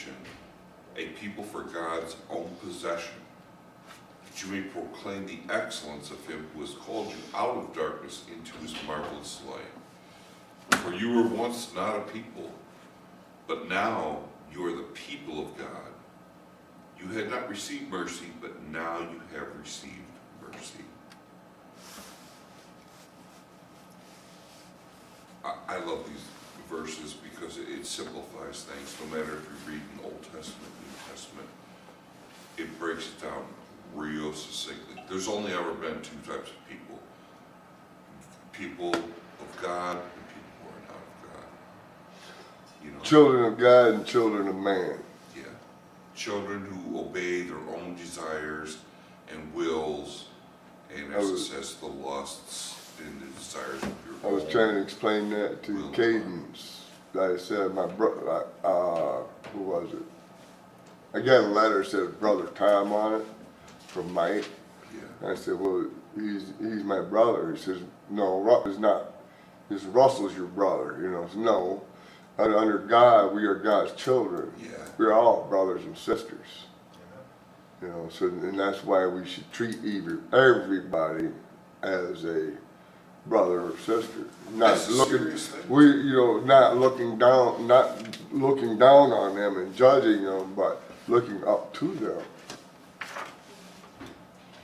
nation, a people for God's own possession, that you may proclaim the excellence of him who has called you out of darkness into his marvelous light. For you were once not a people, but now you are the people of God. You had not received mercy, but now you have received mercy. I love these verses because it simplifies things. No matter if you're reading Old Testament, New Testament, it breaks it down real succinctly. There's only ever been two types of people. People of God and people who are not of God. You know? Children of God and children of man. Yeah. Children who obey their own desires and wills, and as it says, the lusts and the desires of your I was trying to explain that to Cadence. I said, my brother, who was it? I got a letter that said Brother Tom on it from Mike. Yeah. And I said, well, he's my brother. He says, no, Russ is not. He says, Russell's your brother. You know, so no. Under God, we are God's children. Yeah. We're all brothers and sisters. You know, so and that's why we should treat everybody as a brother or sister. Not looking, not looking down on them and judging them, but looking up to them.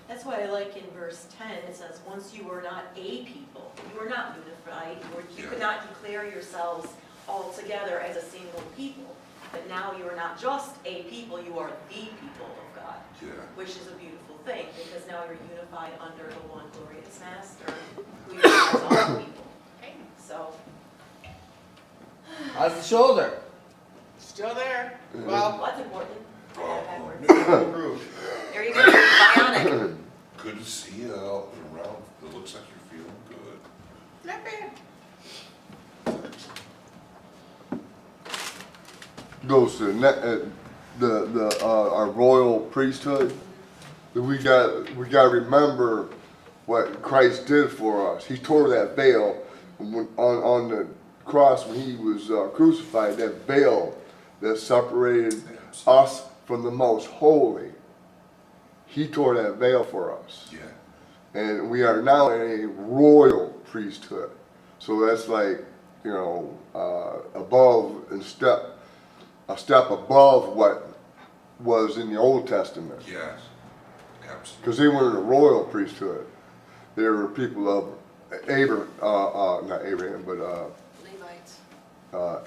That's why I like in verse 10, it says, once you were not a people, you were not unified, you could not declare yourselves all together as a single people. But now you are not just a people, you are the people of God. Yeah. Which is a beautiful thing, because now you're unified under the one glorious Master, who unifies all people. Okay. So. How's the shoulder? Still there. Well, Well, that's important. improved. There you go, bionic. Good to see you out and around. It looks like you're feeling good. Not bad. Goes to our royal priesthood. We got to remember what Christ did for us. He tore that veil on the cross when he was crucified. That veil that separated us from the most holy. He tore that veil for us. Yeah. And we are now in a royal priesthood. So that's like, you know, above and a step above what was in the Old Testament. Yes. Absolutely. Because they weren't a royal priesthood. They were people of not Abraham, but Levites.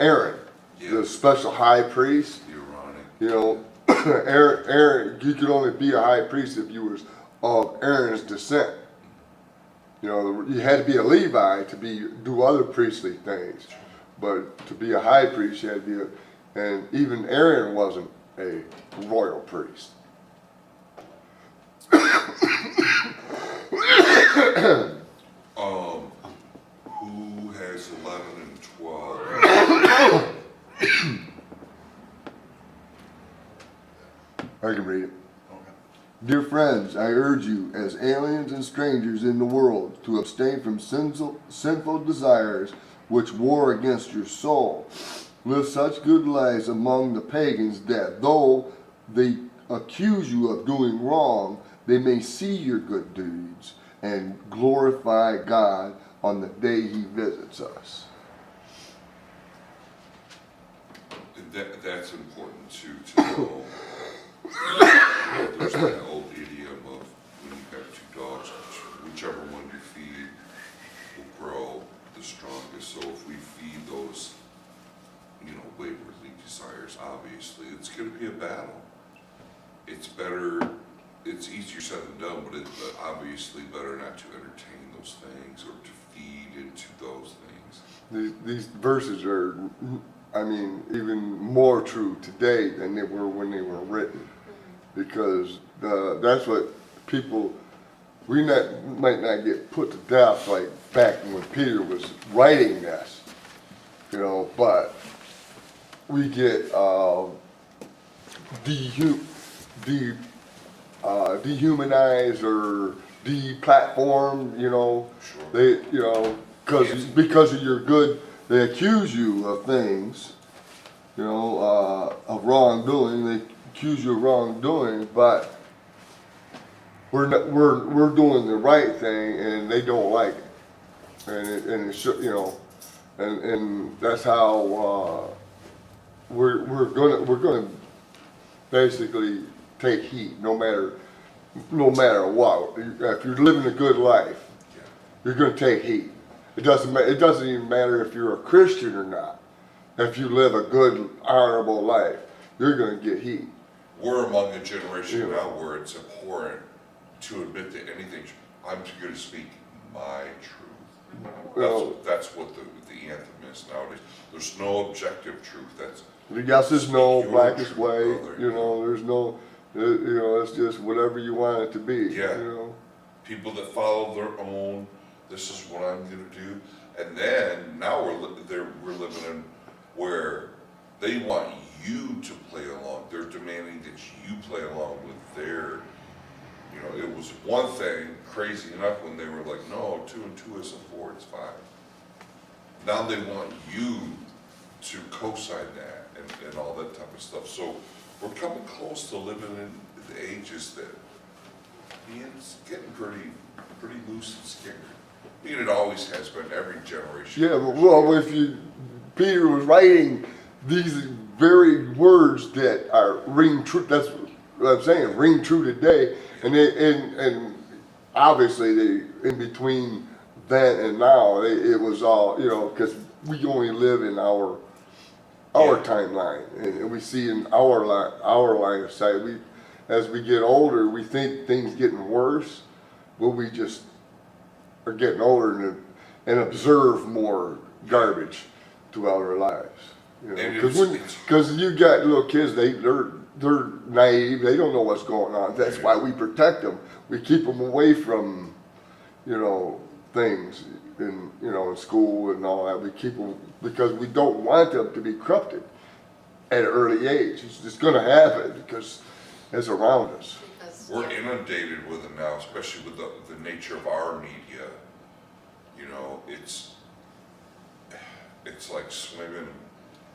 Aaron, the Yes. special high priest. Ironic. You know, Aaron, you could only be a high priest if you was of Aaron's descent. You know, you had to be a Levi to do other priestly things, but to be a high priest, you had to be and even Aaron wasn't a royal priest. Who has 11 and 12? I can read it. Dear friends, I urge you, as aliens and strangers in the world, to abstain from sinful desires which war against your soul. Live such good lives among the pagans that, though they accuse you of doing wrong, they may see your good deeds and glorify God on the day he visits us. That's important too, to know. There's that old idiom of when you have two dogs, whichever one you feed will grow the strongest. So if we feed those, you know, waywardly desires, obviously, it's going to be a battle. It's better, it's easier said than done, but it's obviously better not to entertain those things or to feed into those things. These verses are, I mean, even more true today than they were when they were written. Because that's what people, might not get put to death like back when Peter was writing this, you know, but we get dehumanized or deplatformed, you know. Sure. They, you know, because of your good, they accuse you of things, you know, of of wrongdoing. They accuse you of wrongdoing, but we're doing the right thing, and they don't like it, and it should, and that's how we're gonna basically take heat, no matter what. If you're living a good life, you're gonna take heat. It doesn't even matter if you're a Christian or not. If you live a good, honorable life, you're gonna get heat. We're among a generation now where it's abhorrent to admit that anything. I'm going to speak my truth. Well, that's what the anthem is nowadays. There's no objective truth. That's yes is no, your black is truth, white. brother. There's no, it's just whatever you want it to be. Yeah. People that follow their own. This is what I'm going to do, and then now we're living in where they want you to play along. They're demanding that you play along with their. It was one thing, crazy enough, when they were like, no, 2 and 2 isn't 4, it's 5. Now they want you to co-sign that and all that type of stuff. So we're coming close to living in the ages that it's getting pretty loose and scary. I mean, it always has been, every generation. Yeah, but well, Peter was writing these very words that are ring true. That's what I'm saying, ring true today. And obviously in between then and now, it was all, because we only live in our timeline, and we see in our line of sight. As we get older, we think things getting worse, but we just are getting older and observe more garbage throughout our lives. Because you got little kids, they're naive, they don't know what's going on. That's why we protect them. We keep them away from, things in school and all that. We keep them because we don't want them to be corrupted at an early age. It's just going to happen because it's around us. We're inundated with it now, especially with the nature of our media. It's like swimming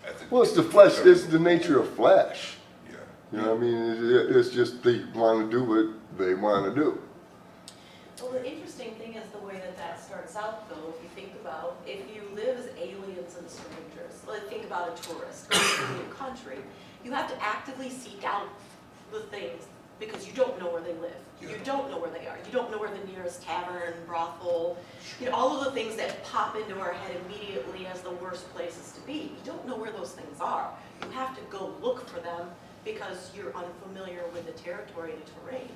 at the. Well, it's the flesh. It's the nature of flesh. Yeah. It's just they want to do what they want to do. Well, the interesting thing is the way that starts out, though. If you think about, if you live as aliens and strangers, think about a tourist going to a new country, you have to actively seek out the things because you don't know where they live. Yeah. You don't know where they are. You don't know where the nearest tavern, brothel, all of the things that pop into our head immediately as the worst places to be. You don't know where those things are. You have to go look for them because you're unfamiliar with the territory and the terrain.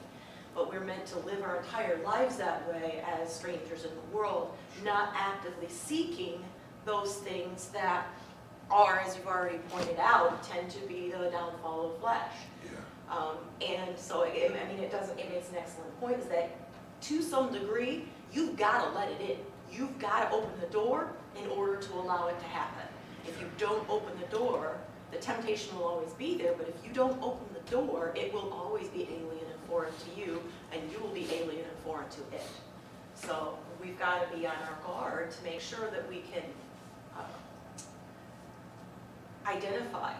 But we're meant to live our entire lives that way as strangers in the world, not actively seeking those things that are, as you've already pointed out, tend to be the downfall of flesh. And so, it's an excellent point, is that to some degree, you've got to let it in. You've got to open the door in order to allow it to happen. If you don't open the door, the temptation will always be there, but if you don't open the door, it will always be alien and foreign to you, and you will be alien and foreign to it. So we've got to be on our guard to make sure that we can identify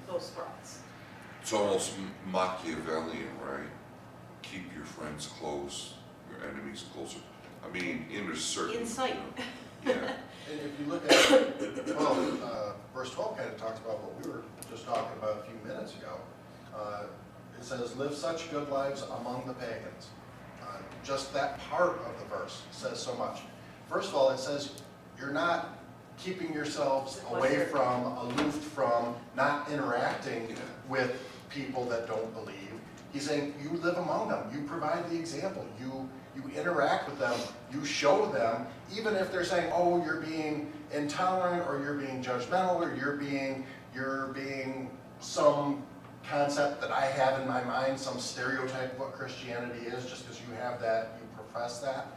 those threats. It's almost Machiavellian, right? Keep your friends close, your enemies closer. I mean, in a certain insight. Yeah. And if you look at, verse 12 kind of talks about what we were just talking about a few minutes ago. It says, live such good lives among the pagans. Just that part of the verse says so much. First of all, it says you're not keeping yourselves away from, aloof from, not interacting with people that don't believe. He's saying you live among them. You provide the example. You interact with them. You show them, even if they're saying, oh, you're being intolerant, or you're being judgmental, or you're being some concept that I have in my mind, some stereotype of what Christianity is, just because you have that, you profess that.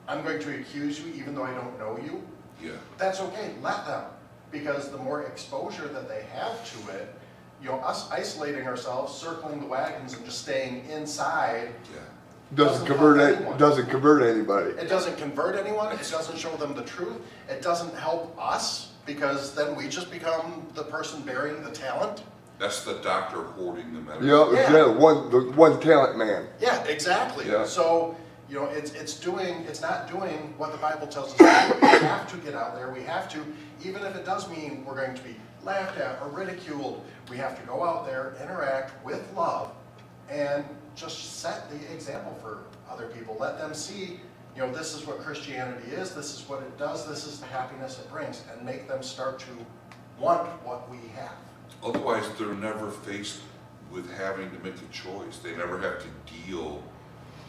I'm going to accuse you even though I don't know you. Yeah. That's okay, let them. Because the more exposure that they have to it, us isolating ourselves, circling the wagons, and just staying inside doesn't convert anybody. It doesn't convert anyone. It doesn't show them the truth. It doesn't help us, because then we just become the person bearing the talent. That's the doctor hoarding the medicine. Yeah, Yeah. yeah, the one talent man. Yeah, exactly. Yeah. So, you know, it's not doing what the Bible tells us to do. We have to get out there. We have to, even if it does mean we're going to be laughed at or ridiculed, we have to go out there, interact with love, and just set the example for other people. Let them see, you know, this is what Christianity is, this is what it does, this is the happiness it brings, and make them start to want what we have. Otherwise, they're never faced with having to make a choice. They never have to deal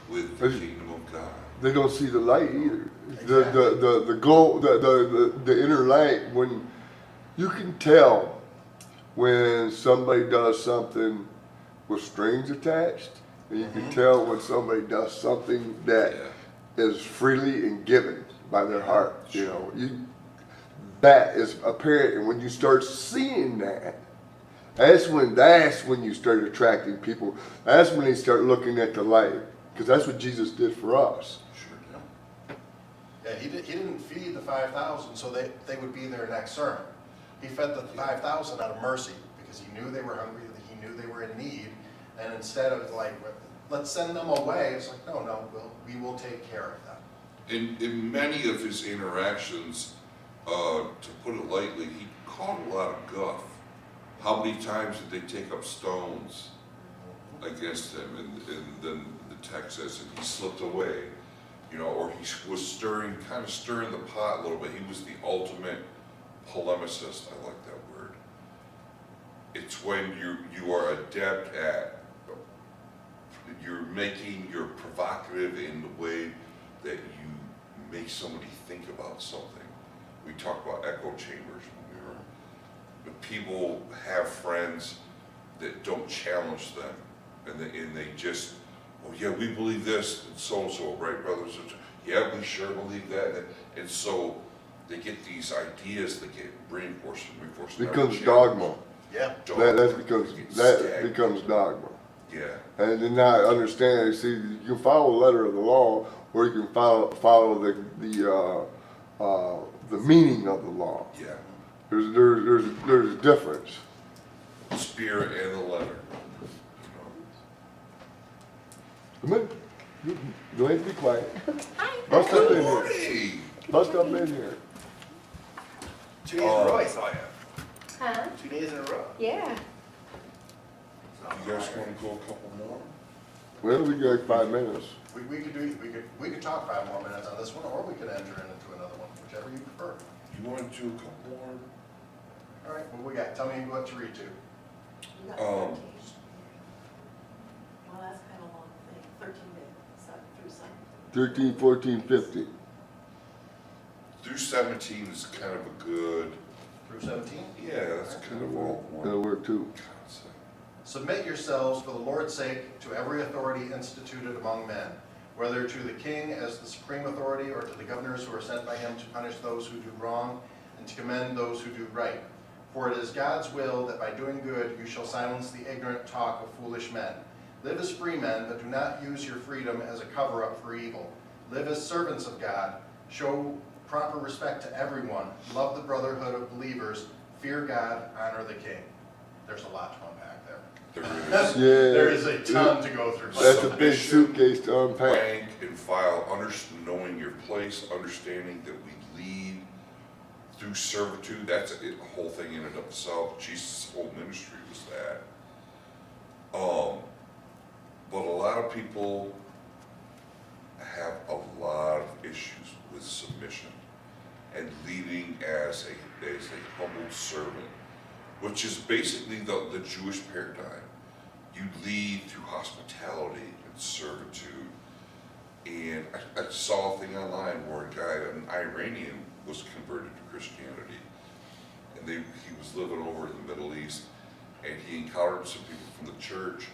with the kingdom of God. They don't see the light either. Exactly. The glow, the inner light. When you can tell when somebody does something with strings attached, and you can tell when somebody does something that is freely and given by their heart. You know, that is apparent, and when you start seeing that, that's when you start attracting people. That's when they start looking at the light, because that's what Jesus did for us. Sure, Yeah, he didn't feed the 5,000 so they would be there next sermon. He fed the 5,000 out of mercy because he knew they were hungry, he knew they were in need, and instead of like, let's send them away, it's like, no, we will take care of them. In many of his interactions, to put it lightly, he caught a lot of guff. How many times did they take up stones against him? And then the text says that he slipped away, you know, or he was kind of stirring the pot a little bit. He was the ultimate polemicist. I like that word. It's when you are adept at, you're provocative in the way that you make somebody think about something. We talk about echo chambers when we were, but people have friends that don't challenge them, and they just, oh yeah, we believe this, and so, right, brothers? Yeah, we sure believe that, and so they get these ideas that get reinforced and reinforced. Becomes dogma. Yeah. That becomes dogma. Yeah. And to not understand, see, you can follow the letter of the law, or you can follow the meaning of the law. Yeah. There's a difference. The spirit and the letter. Come in. You don't have to be quiet. Hi. Bust up in Good here. morning. Bust up in here. 2 days in a row I saw you. Huh? 2 days in a row. Yeah. You guys want to go a couple more? Well, we got 5 minutes. We could talk 5 more minutes on this one, or we could enter into another one, whichever you prefer. You want to do a couple more? All right, what we got? Tell me what to read to. You got 13. Well, that's kind of a long thing, 13 through 7. 13, 14, 15. Through 17 is kind of a good, Through 17? yeah, that's kind of all That'll one work too. concept. Submit yourselves for the Lord's sake to every authority instituted among men, whether to the king as the supreme authority or to the governors who are sent by him to punish those who do wrong and to commend those who do right. For it is God's will that by doing good you shall silence the ignorant talk of foolish men. Live as free men, but do not use your freedom as a cover-up for evil. Live as servants of God. Show proper respect to everyone. Love the brotherhood of believers. Fear God. Honor the king. There's a lot to unpack there. There is. Yeah. There is a ton to go through. That's a big suitcase to unpack. Rank and file, knowing your place, understanding that we lead through servitude. That's a whole thing in and of itself. Jesus' whole ministry was that. But a lot of people have a lot of issues with submission and leading as a humble servant, which is basically the Jewish paradigm. You lead through hospitality and servitude. And I saw a thing online where a guy, an Iranian, was converted to Christianity. And he was living over in the Middle East, and he encountered some people from the church,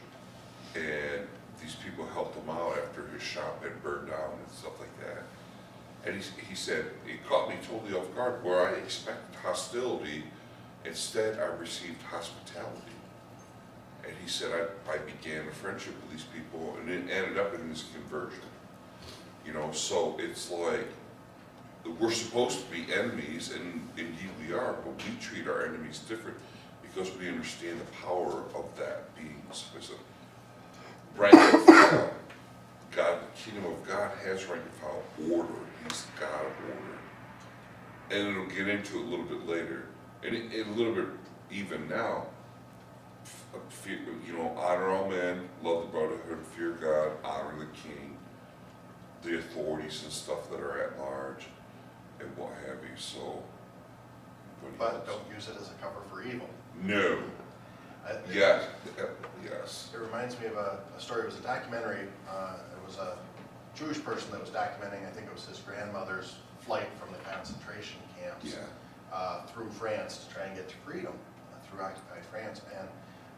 and these people helped him out after his shop had burned down and stuff like that. And he said, it caught me totally off guard, where I expected hostility, instead I received hospitality. And he said, I began a friendship with these people, and it ended up in his conversion. You know, so it's like, we're supposed to be enemies, and indeed we are, but we treat our enemies different because we understand the power of that being submissive. Rank and file. God, the kingdom of God has rank and file order. He's the God of order. And it'll get into it a little bit later. And a little bit even now. Honor all men, love the brotherhood, fear God, honor the king, the authorities and stuff that are at large, and what have you. So, But don't use it as a cover for evil. no. Yes. Yes. It reminds me of a story. It was a documentary. It was a Jewish person that was documenting, I think it was his grandmother's flight from the concentration camps through France to try and get to freedom through occupied France. And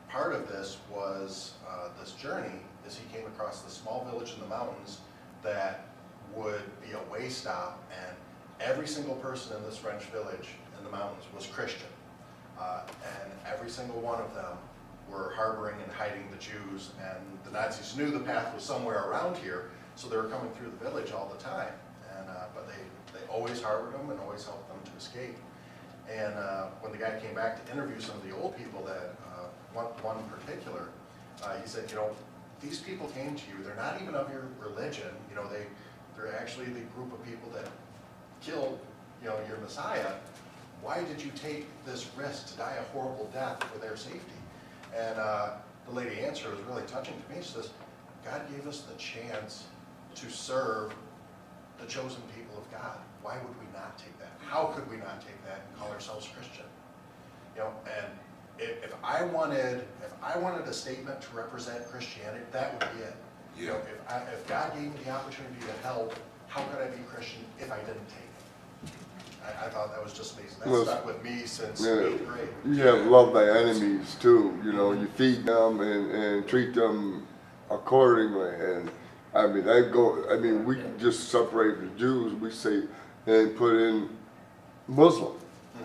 part of this was this journey is he came across this small village in the mountains that would be a way stop, and every single person in this French village in the mountains was Christian. And every single one of them were harboring and hiding the Jews, and the Nazis knew the path was somewhere around here, so they were coming through the village all the time. And but they always harbored them and always helped them to escape. And when the guy came back to interview some of the old people, that one in particular, he said, these people came to you, they're not even of your religion, they're actually the group of people that killed, your Messiah. Why did you take this risk to die a horrible death for their safety? And the lady answered, was really touching to me. She says, God gave us the chance to serve the chosen people of God. Why would we not take that? How could we not take that and call ourselves Christian? And if I wanted a statement to represent Christianity, that would be it. Yeah. If God gave me the opportunity to help, how could I be Christian if I didn't take it? I thought that was just amazing. That stuck with me since 8th grade. You have love thy enemies too. You feed them and treat them accordingly. And we just separate the Jews. We say and put in Muslim.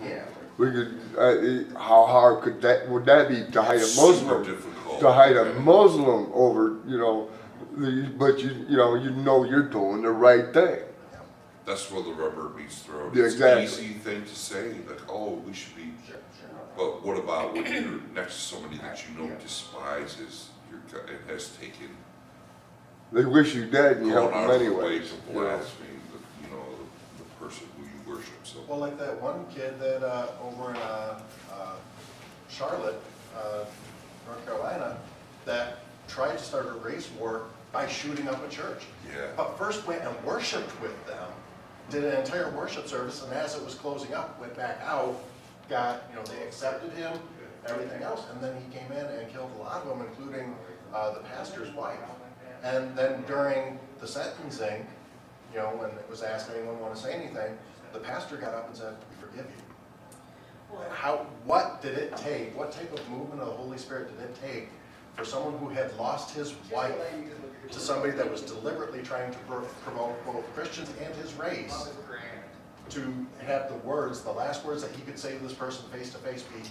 Yeah. We could. How hard would that be to hide a Muslim? Super difficult. To hide a Muslim over, but you're doing the right thing. That's where the rubber meets the road. Yeah, exactly. It's an easy thing to say, like, oh, we should be. But what about when you're next to somebody that you know despises and has taken? They wish you dead and you help them anyway. To blaspheme the person who you worship. So. Well, like that one kid that over in Charlotte, North Carolina, that tried to start a race war by shooting up a church. Yeah. But first went and worshipped with them, did an entire worship service, and as it was closing up, went back out, they accepted him, everything else, and then he came in and killed a lot of them, including the pastor's wife. And then during the sentencing, when it was asked anyone want to say anything, the pastor got up and said, "We forgive you." What did it take? What type of movement of the Holy Spirit did it take for someone who had lost his wife to somebody that was deliberately trying to provoke both Christians and his race to have the last words that he could say to this person face to face be,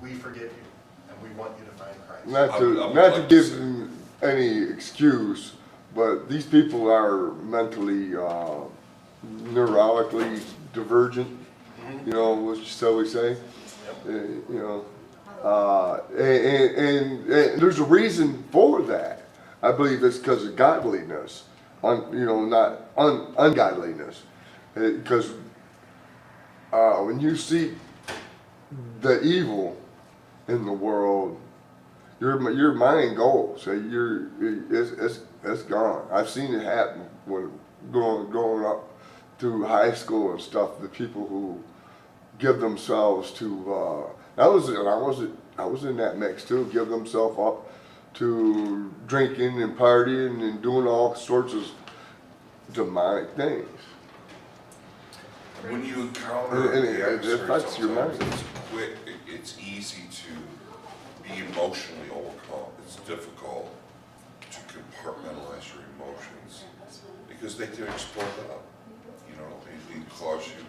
"We forgive you, and we want you to find Christ." Not to give them any excuse, but these people are mentally, neurologically divergent. What shall we say? Yep. And there's a reason for that. I believe it's because of godliness, not ungodliness. Because when you see the evil in the world, your mind goes. It's gone. I've seen it happen when growing up through high school and stuff. The people who give themselves to I was in that mix too. Give themselves up to drinking and partying and doing all sorts of demonic things. When you encounter it affects your mind. It's quick. It's easy to be emotionally overcome. It's difficult to compartmentalize your emotions because they can explode up. They cause you